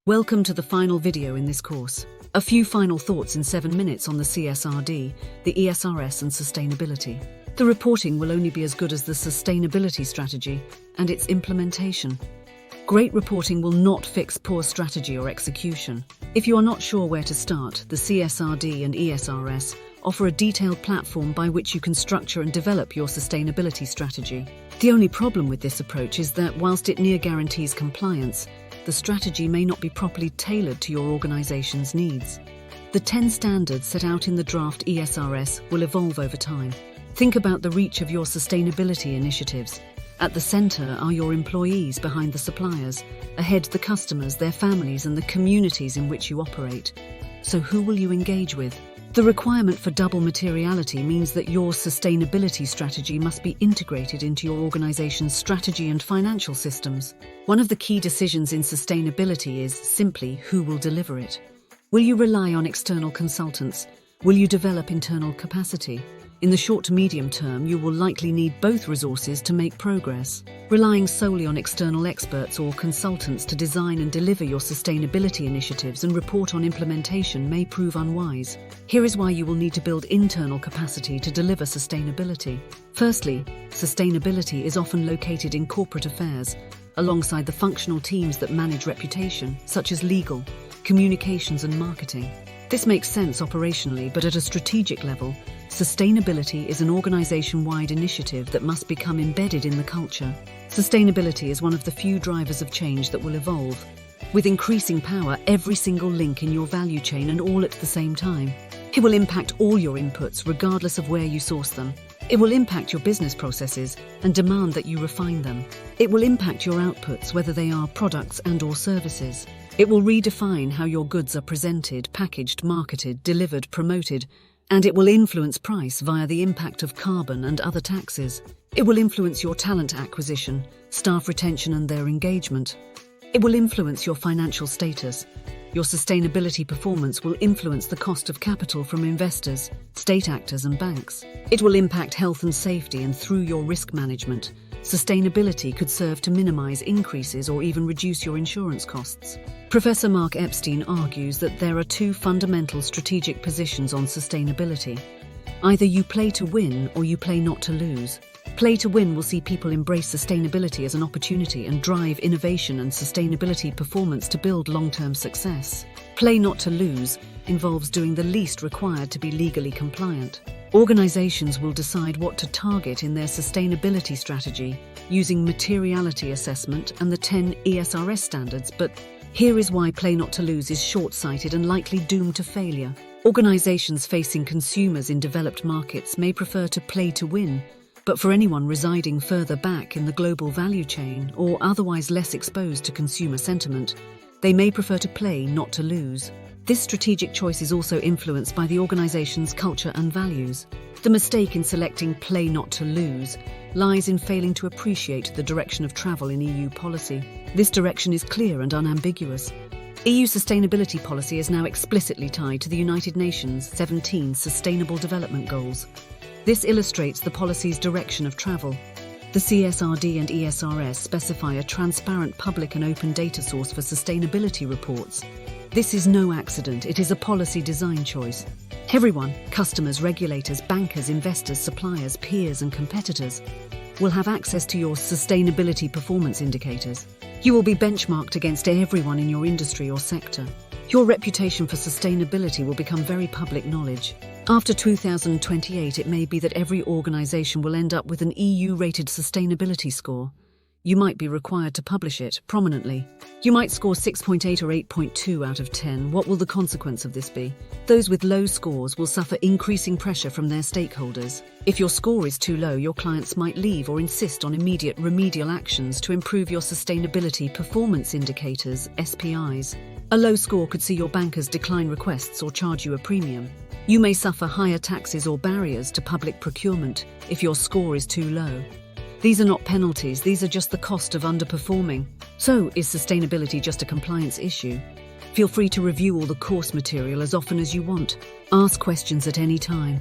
Welcome to the final video in this course. A few final thoughts in 7 minutes on the CSRD, the ESRS and sustainability. The reporting will only be as good as the sustainability strategy and its implementation. Great reporting will not fix poor strategy or execution. If you are not sure where to start, the CSRD and ESRS offer a detailed platform by which you can structure and develop your sustainability strategy. The only problem with this approach is that whilst it near guarantees compliance, the strategy may not be properly tailored to your organization's needs. The 10 standards set out in the draft ESRS will evolve over time. Think about the reach of your sustainability initiatives. At the center are your employees, behind the suppliers, ahead the customers, their families, and the communities in which you operate. So who will you engage with? The requirement for double materiality means that your sustainability strategy must be integrated into your organization's strategy and financial systems. One of the key decisions in sustainability is simply who will deliver it. Will you rely on external consultants? Will you develop internal capacity? In the short to medium term, you will likely need both resources to make progress. Relying solely on external experts or consultants to design and deliver your sustainability initiatives and report on implementation may prove unwise. Here is why you will need to build internal capacity to deliver sustainability. Firstly, sustainability is often located in corporate affairs, alongside the functional teams that manage reputation, such as legal, communications and marketing. This makes sense operationally, but at a strategic level, sustainability is an organization-wide initiative that must become embedded in the culture. Sustainability is one of the few drivers of change that will evolve, with increasing power every single link in your value chain and all at the same time. It will impact all your inputs regardless of where you source them. It will impact your business processes and demand that you refine them. It will impact your outputs, whether they are products and/or services. It will redefine how your goods are presented, packaged, marketed, delivered, promoted, and it will influence price via the impact of carbon and other taxes. It will influence your talent acquisition, staff retention and their engagement. It will influence your financial status. Your sustainability performance will influence the cost of capital from investors, state actors and banks. It will impact health and safety, and through your risk management, sustainability could serve to minimize increases or even reduce your insurance costs. Professor Mark Epstein argues that there are two fundamental strategic positions on sustainability. Either you play to win or you play not to lose. Play to win will see people embrace sustainability as an opportunity and drive innovation and sustainability performance to build long-term success. Play not to lose involves doing the least required to be legally compliant. Organizations will decide what to target in their sustainability strategy using materiality assessment and the 10 ESRS standards, but here is why play not to lose is short-sighted and likely doomed to failure. Organizations facing consumers in developed markets may prefer to play to win, but for anyone residing further back in the global value chain or otherwise less exposed to consumer sentiment, they may prefer to play not to lose. This strategic choice is also influenced by the organization's culture and values. The mistake in selecting play not to lose lies in failing to appreciate the direction of travel in EU policy. This direction is clear and unambiguous. EU sustainability policy is now explicitly tied to the United Nations' 17 Sustainable Development Goals. This illustrates the policy's direction of travel. The CSRD and ESRS specify a transparent public and open data source for sustainability reports. This is no accident, it is a policy design choice. Everyone, customers, regulators, bankers, investors, suppliers, peers and competitors, will have access to your sustainability performance indicators. You will be benchmarked against everyone in your industry or sector. Your reputation for sustainability will become very public knowledge. After 2028, it may be that every organization will end up with an EU-rated sustainability score. You might be required to publish it prominently. You might score 6.8 or 8.2 out of 10. What will the consequence of this be? Those with low scores will suffer increasing pressure from their stakeholders. If your score is too low, your clients might leave or insist on immediate remedial actions to improve your sustainability performance indicators, SPIs. A low score could see your bankers decline requests or charge you a premium. You may suffer higher taxes or barriers to public procurement if your score is too low. These are not penalties, these are just the cost of underperforming. So, is sustainability just a compliance issue? Feel free to review all the course material as often as you want. Ask questions at any time.